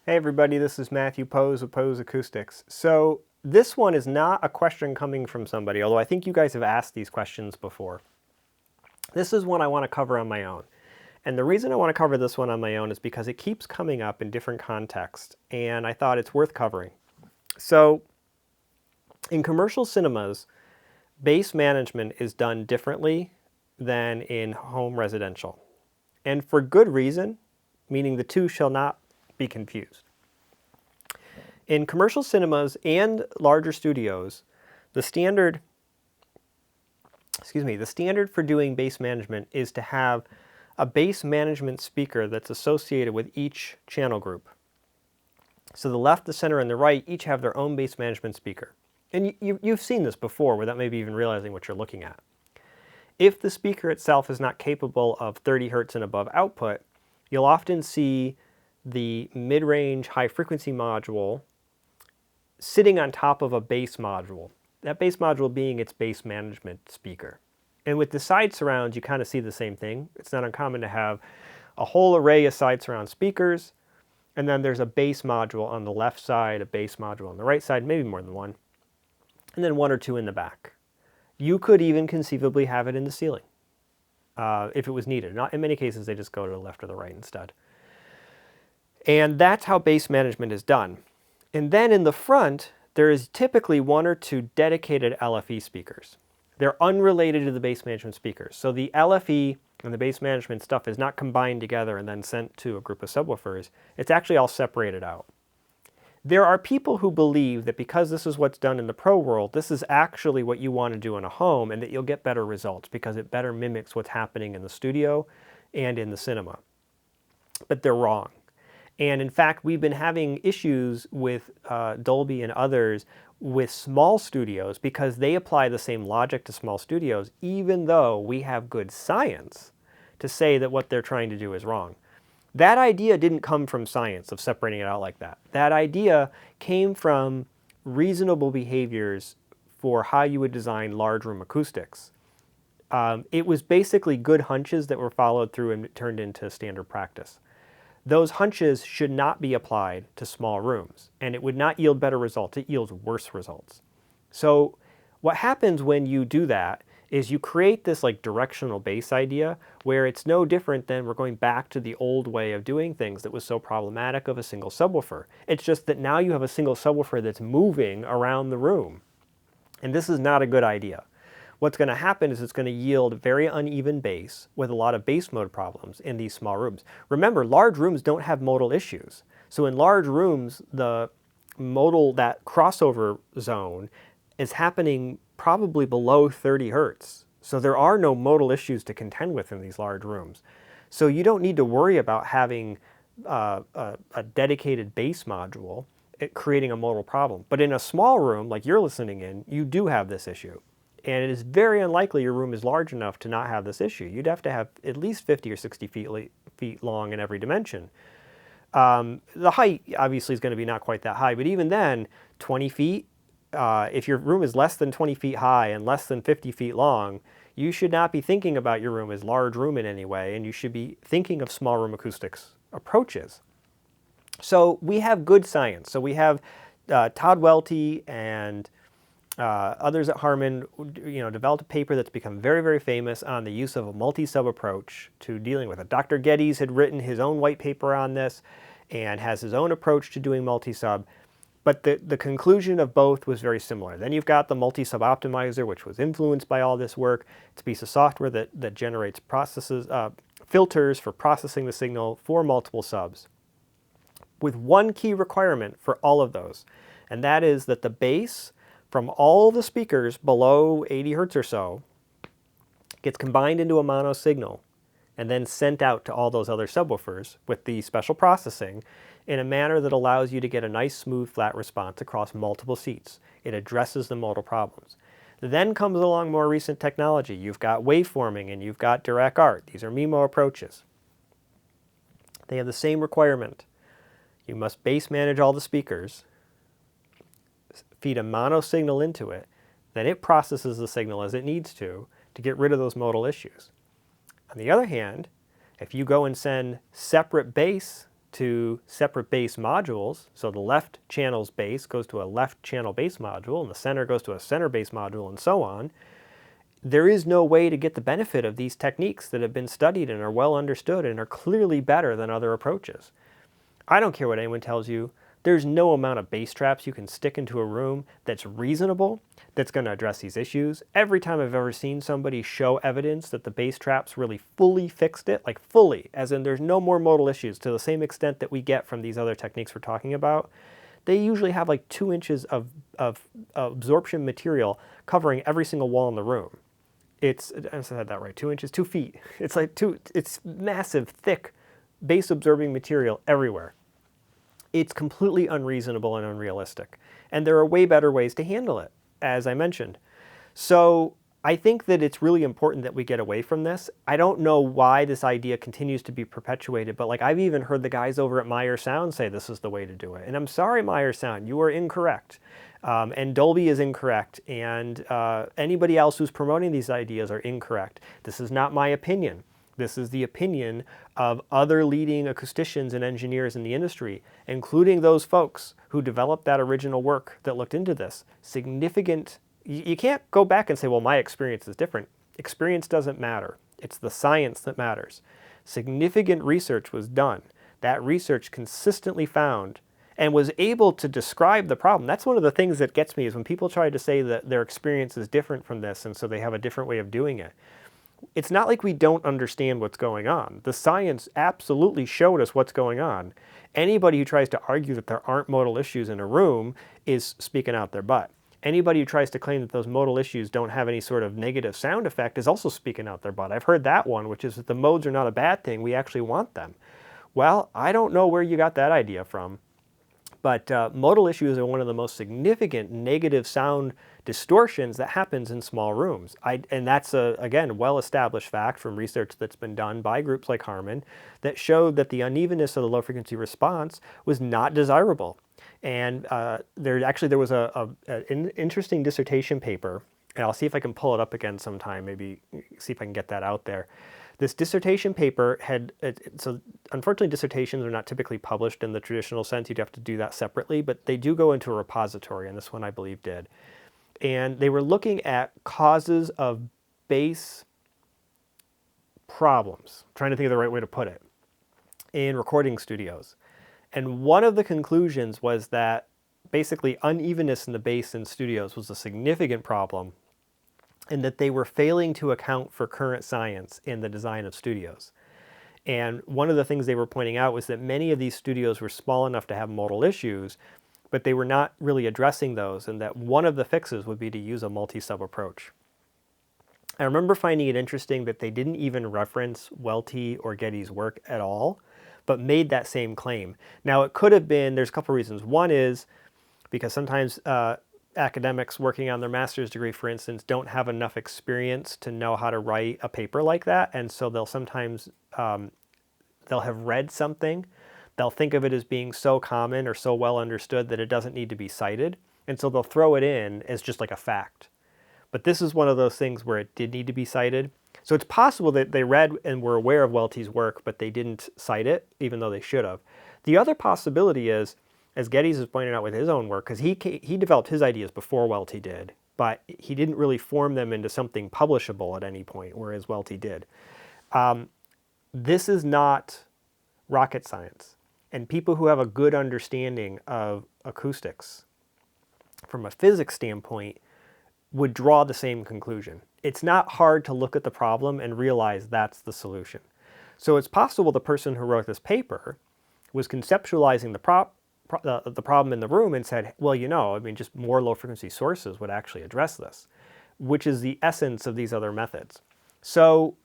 Hey everybody, this is Matthew Poes of Poes Acoustics. So this one is not a question coming from somebody, although I think you guys have asked these questions before. This is one I want to cover on my own. And the reason I want to cover this one on my own is because it keeps coming up in different contexts, and I thought it's worth covering. So in commercial cinemas, bass management is done differently than in home residential. And for good reason, meaning the two shall not be confused. In commercial cinemas and larger studios, the standard for doing bass management is to have a bass management speaker that's associated with each channel group. So the left, the center, and the right each have their own bass management speaker. And you've seen this before without maybe even realizing what you're looking at. If the speaker itself is not capable of 30 hertz and above output, you'll often see the mid-range high-frequency module sitting on top of a bass module. That bass module being its bass management speaker. And with the side surrounds, you kind of see the same thing. It's not uncommon to have a whole array of side surround speakers, and then there's a bass module on the left side, a bass module on the right side, maybe more than one, and then one or two in the back. You could even conceivably have it in the ceiling if it was needed. Not in many cases, they just go to the left or the right instead. And that's how bass management is done. And then in the front, there is typically one or two dedicated LFE speakers. They're unrelated to the bass management speakers. So the LFE and the bass management stuff is not combined together and then sent to a group of subwoofers. It's actually all separated out. There are people who believe that because this is what's done in the pro world, this is actually what you want to do in a home and that you'll get better results because it better mimics what's happening in the studio and in the cinema. But they're wrong. And in fact, we've been having issues with Dolby and others with small studios because they apply the same logic to small studios, even though we have good science to say that what they're trying to do is wrong. That idea didn't come from science of separating it out like that. That idea came from reasonable behaviors for how you would design large room acoustics. It was basically good hunches that were followed through and turned into standard practice. Those hunches should not be applied to small rooms, and it would not yield better results. It yields worse results. So what happens when you do that is you create this like directional bass idea where it's no different than we're going back to the old way of doing things that was so problematic of a single subwoofer. It's just that now you have a single subwoofer that's moving around the room. And this is not a good idea. What's going to happen is it's going to yield very uneven bass with a lot of bass mode problems in these small rooms. Remember, large rooms don't have modal issues. So in large rooms, the modal, that crossover zone, is happening probably below 30 hertz. So there are no modal issues to contend with in these large rooms. So you don't need to worry about having a dedicated bass module creating a modal problem. But in a small room, like you're listening in, you do have this issue. And it is very unlikely your room is large enough to not have this issue. You'd have to have at least 50 or 60 feet long in every dimension. The height obviously is going to be not quite that high, but even then, 20 feet, if your room is less than 20 feet high and less than 50 feet long, you should not be thinking about your room as large room in any way, and you should be thinking of small room acoustics approaches. So we have good science. So we have Todd Welty and others at Harman, developed a paper that's become very, very famous on the use of a multi-sub approach to dealing with it. Dr. Geddes had written his own white paper on this and has his own approach to doing multi-sub, but the conclusion of both was very similar. Then you've got the multi-sub optimizer, which was influenced by all this work. It's a piece of software that generates filters for processing the signal for multiple subs, with one key requirement for all of those, and that is that the bass from all the speakers below 80 hertz or so gets combined into a mono signal and then sent out to all those other subwoofers with the special processing in a manner that allows you to get a nice, smooth, flat response across multiple seats. It addresses the modal problems. Then comes along more recent technology. You've got waveforming and you've got direct art. These are MIMO approaches. They have the same requirement. You must bass manage all the speakers, feed a mono signal into it, then it processes the signal as it needs to get rid of those modal issues. On the other hand, if you go and send separate bass to separate bass modules. So the left channel's bass goes to a left channel bass module, and the center goes to a center bass module, and so on. There is no way to get the benefit of these techniques that have been studied and are well understood and are clearly better than other approaches. I don't care what anyone tells you. There's no amount of bass traps you can stick into a room that's reasonable, that's going to address these issues. Every time I've ever seen somebody show evidence that the bass traps really fully fixed it, like fully, as in there's no more modal issues to the same extent that we get from these other techniques we're talking about, they usually have like 2 inches of absorption material covering every single wall in the room. I said that right, 2 inches, 2 feet. It's like it's massive, thick, bass absorbing material everywhere. It's completely unreasonable and unrealistic. And there are way better ways to handle it, as I mentioned. So I think that it's really important that we get away from this. I don't know why this idea continues to be perpetuated, but like I've even heard the guys over at Meyer Sound say this is the way to do it. And I'm sorry, Meyer Sound, you are incorrect. And Dolby is incorrect. And anybody else who's promoting these ideas are incorrect. This is not my opinion. This is the opinion of other leading acousticians and engineers in the industry, including those folks who developed that original work that looked into this. Significant, you can't go back and say, well, my experience is different. Experience doesn't matter. It's the science that matters. Significant research was done. That research consistently found and was able to describe the problem. That's one of the things that gets me is when people try to say that their experience is different from this and so they have a different way of doing it. It's not like we don't understand what's going on. The science absolutely showed us what's going on. Anybody who tries to argue that there aren't modal issues in a room is speaking out their butt. Anybody who tries to claim that those modal issues don't have any sort of negative sound effect is also speaking out their butt. I've heard that one, which is that the modes are not a bad thing, we actually want them. Well, I don't know where you got that idea from. But modal issues are one of the most significant negative sound distortions that happens in small rooms. And that's, again, well-established fact from research that's been done by groups like Harman that showed that the unevenness of the low-frequency response was not desirable. And there was an interesting dissertation paper, and I'll see if I can pull it up again sometime, maybe see if I can get that out there. This dissertation paper so unfortunately dissertations are not typically published in the traditional sense. You'd have to do that separately, but they do go into a repository, and this one I believe did. And they were looking at causes of bass problems, I'm trying to think of the right way to put it, in recording studios. And one of the conclusions was that basically unevenness in the bass in studios was a significant problem, and that they were failing to account for current science in the design of studios. And one of the things they were pointing out was that many of these studios were small enough to have modal issues, but they were not really addressing those, and that one of the fixes would be to use a multi-sub approach. I remember finding it interesting that they didn't even reference Welty or Getty's work at all, but made that same claim. Now it could have been, there's a couple reasons. One is because sometimes academics working on their master's degree, for instance, don't have enough experience to know how to write a paper like that, and so they'll sometimes, they'll have read something, they'll think of it as being so common or so well understood that it doesn't need to be cited, and so they'll throw it in as just like a fact. But this is one of those things where it did need to be cited. So it's possible that they read and were aware of Welty's work, but they didn't cite it, even though they should have. The other possibility is, as Geddes has pointed out with his own work, because he developed his ideas before Welty did, but he didn't really form them into something publishable at any point, whereas Welty did. This is not rocket science. And people who have a good understanding of acoustics from a physics standpoint would draw the same conclusion. It's not hard to look at the problem and realize that's the solution. So it's possible the person who wrote this paper was conceptualizing the problem in the room and said, well, just more low-frequency sources would actually address this, which is the essence of these other methods. So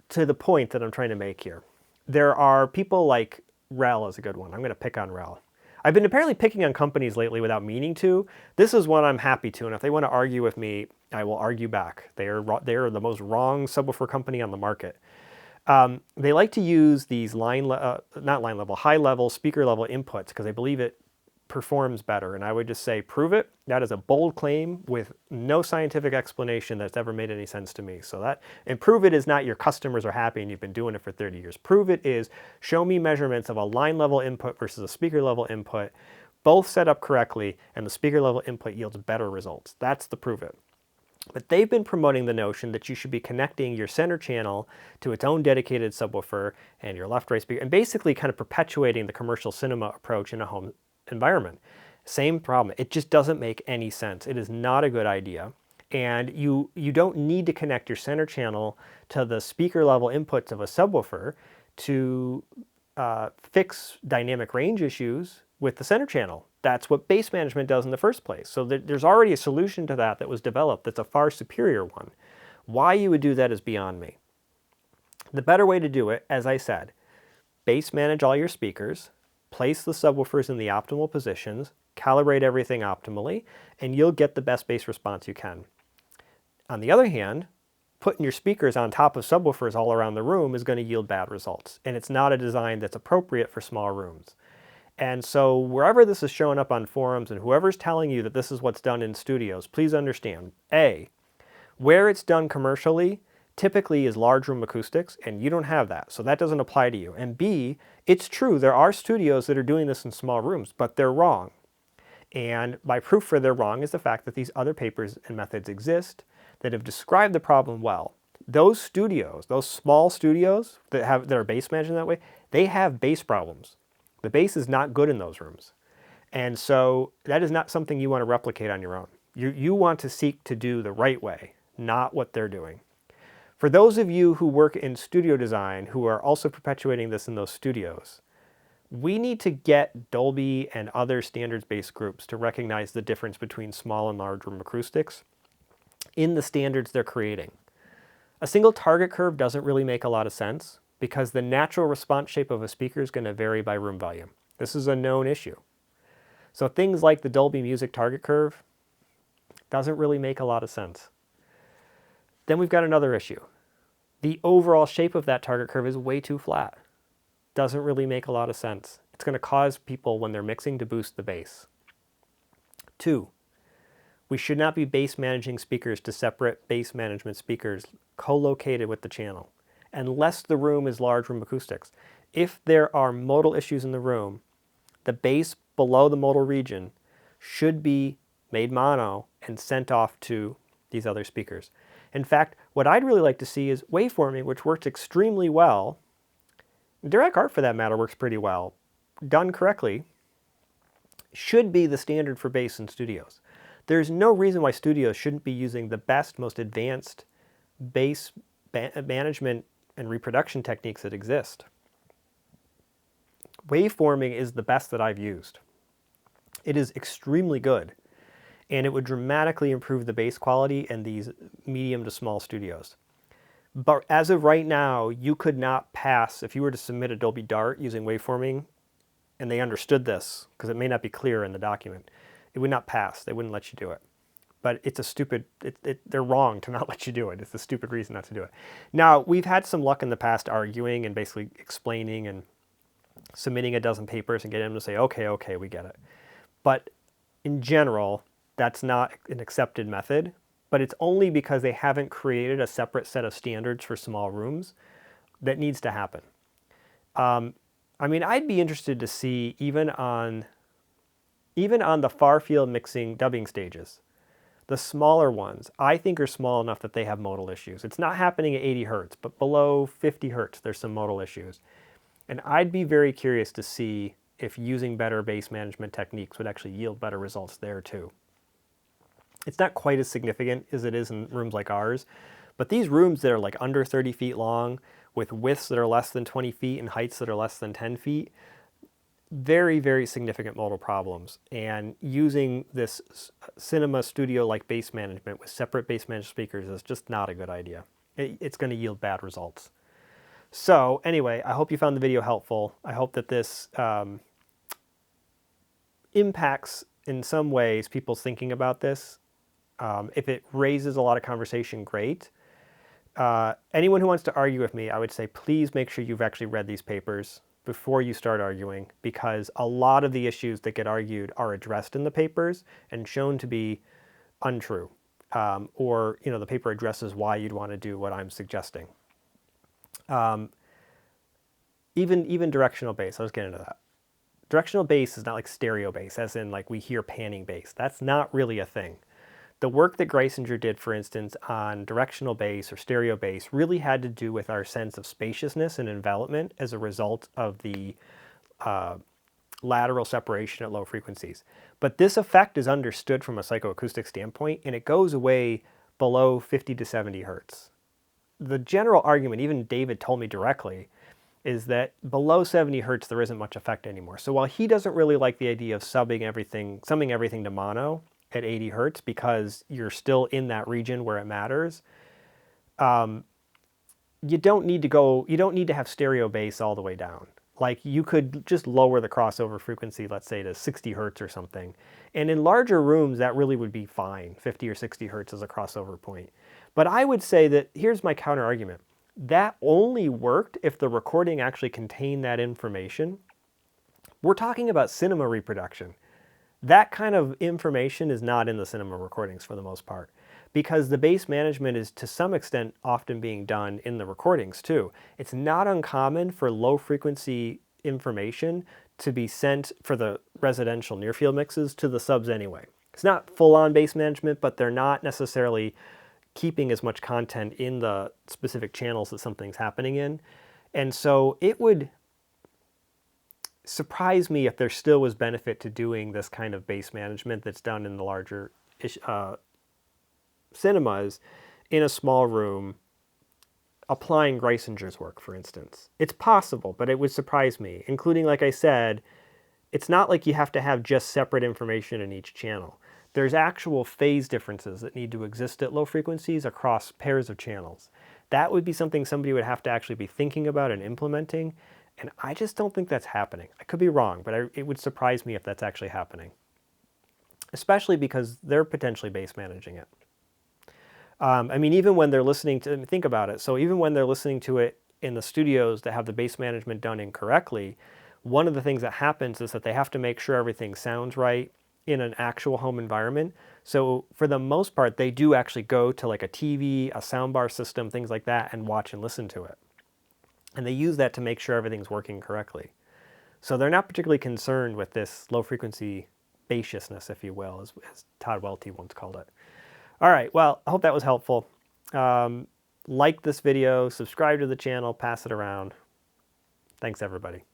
to the point that I'm trying to make here, there are people like Rel is a good one. I'm going to pick on Rel. I've been apparently picking on companies lately without meaning to. This is one I'm happy to, and if they want to argue with me, I will argue back. They are the most wrong subwoofer company on the market. They like to use these high-level speaker-level inputs because they believe it performs better. And I would just say, prove it. That is a bold claim with no scientific explanation that's ever made any sense to me. So that, and prove it is not your customers are happy and you've been doing it for 30 years. Prove it is show me measurements of a line level input versus a speaker level input, both set up correctly, and the speaker level input yields better results. That's the prove it. But they've been promoting the notion that you should be connecting your center channel to its own dedicated subwoofer and your left-right speaker, and basically kind of perpetuating the commercial cinema approach in a home environment. Same problem. It just doesn't make any sense. It is not a good idea. And you don't need to connect your center channel to the speaker level inputs of a subwoofer to fix dynamic range issues with the center channel. That's what bass management does in the first place. So there's already a solution to that that was developed that's a far superior one. Why you would do that is beyond me. The better way to do it, as I said, bass manage all your speakers, place the subwoofers in the optimal positions, calibrate everything optimally, and you'll get the best bass response you can. On the other hand, putting your speakers on top of subwoofers all around the room is going to yield bad results, and it's not a design that's appropriate for small rooms. And so wherever this is showing up on forums and whoever's telling you that this is what's done in studios, please understand, A, where it's done commercially typically is large room acoustics, and you don't have that, so that doesn't apply to you. And B, it's true, there are studios that are doing this in small rooms, but they're wrong. And my proof for they're wrong is the fact that these other papers and methods exist that have described the problem well. Those studios, those small studios that are bass managed in that way, they have bass problems. The bass is not good in those rooms. And so that is not something you want to replicate on your own. You want to seek to do the right way, not what they're doing. For those of you who work in studio design, who are also perpetuating this in those studios, we need to get Dolby and other standards-based groups to recognize the difference between small and large room acoustics in the standards they're creating. A single target curve doesn't really make a lot of sense because the natural response shape of a speaker is going to vary by room volume. This is a known issue. So things like the Dolby Music target curve doesn't really make a lot of sense. Then we've got another issue. The overall shape of that target curve is way too flat. Doesn't really make a lot of sense. It's going to cause people, when they're mixing, to boost the bass. 2, we should not be bass managing speakers to separate bass management speakers co-located with the channel, unless the room is large room acoustics. If there are modal issues in the room, the bass below the modal region should be made mono and sent off to these other speakers. In fact, what I'd really like to see is waveforming, which works extremely well. Direct art, for that matter, works pretty well. Done correctly, should be the standard for bass in studios. There's no reason why studios shouldn't be using the best, most advanced bass management and reproduction techniques that exist. Waveforming is the best that I've used. It is extremely good, and it would dramatically improve the bass quality in these medium to small studios. But as of right now, you could not pass, if you were to submit a Dolby Dart using waveforming, and they understood this, because it may not be clear in the document, it would not pass. They wouldn't let you do it. But it's a stupid, they're wrong to not let you do it. It's a stupid reason not to do it. Now, we've had some luck in the past arguing and basically explaining and submitting a dozen papers and getting them to say, okay, we get it. But in general, that's not an accepted method, but it's only because they haven't created a separate set of standards for small rooms that needs to happen. I mean, I'd be interested to see, even on the far field mixing dubbing stages, the smaller ones, I think, are small enough that they have modal issues. It's not happening at 80 hertz, but below 50 hertz, there's some modal issues. And I'd be very curious to see if using better bass management techniques would actually yield better results there too. It's not quite as significant as it is in rooms like ours, but these rooms that are like under 30 feet long, with widths that are less than 20 feet and heights that are less than 10 feet, very, very significant modal problems. And using this cinema studio-like bass management with separate bass managed speakers is just not a good idea. It's going to yield bad results. So anyway, I hope you found the video helpful. I hope that this impacts in some ways people's thinking about this. If it raises a lot of conversation, great. Anyone who wants to argue with me, I would say please make sure you've actually read these papers before you start arguing, because a lot of the issues that get argued are addressed in the papers and shown to be untrue. Or, the paper addresses why you'd want to do what I'm suggesting. Even directional bass, I'll just get into that. Directional bass is not like stereo bass, as in like we hear panning bass. That's not really a thing. The work that Greisinger did, for instance, on directional bass or stereo bass really had to do with our sense of spaciousness and envelopment as a result of the lateral separation at low frequencies. But this effect is understood from a psychoacoustic standpoint, and it goes away below 50 to 70 hertz. The general argument, even David told me directly, is that below 70 hertz there isn't much effect anymore. So while he doesn't really like the idea of summing everything to mono at 80 hertz because you're still in that region where it matters, you don't need to have stereo bass all the way down. Like you could just lower the crossover frequency, let's say to 60 hertz or something. And in larger rooms, that really would be fine. 50 or 60 hertz as a crossover point. But I would say that, here's my counter argument. That only worked if the recording actually contained that information. We're talking about cinema reproduction. That kind of information is not in the cinema recordings for the most part, because the bass management is to some extent often being done in the recordings too. It's not uncommon for low frequency information to be sent for the residential near field mixes to the subs anyway. It's not full on bass management, but they're not necessarily keeping as much content in the specific channels that something's happening in. And so it would surprise me if there still was benefit to doing this kind of bass management that's done in the larger cinemas in a small room, applying Greisinger's work, for instance. It's possible, but it would surprise me, including, like I said, it's not like you have to have just separate information in each channel. There's actual phase differences that need to exist at low frequencies across pairs of channels. That would be something somebody would have to actually be thinking about and implementing, and I just don't think that's happening. I could be wrong, but it would surprise me if that's actually happening, especially because they're potentially bass managing it. I mean, even when they're listening to, think about it, so even when they're listening to it in the studios that have the bass management done incorrectly, one of the things that happens is that they have to make sure everything sounds right in an actual home environment. So for the most part, they do actually go to like a TV, a soundbar system, things like that, and watch and listen to it. And they use that to make sure everything's working correctly. So they're not particularly concerned with this low frequency bassiousness, if you will, as Todd Welty once called it. All right, well, I hope that was helpful. Like this video, subscribe to the channel, pass it around. Thanks, everybody.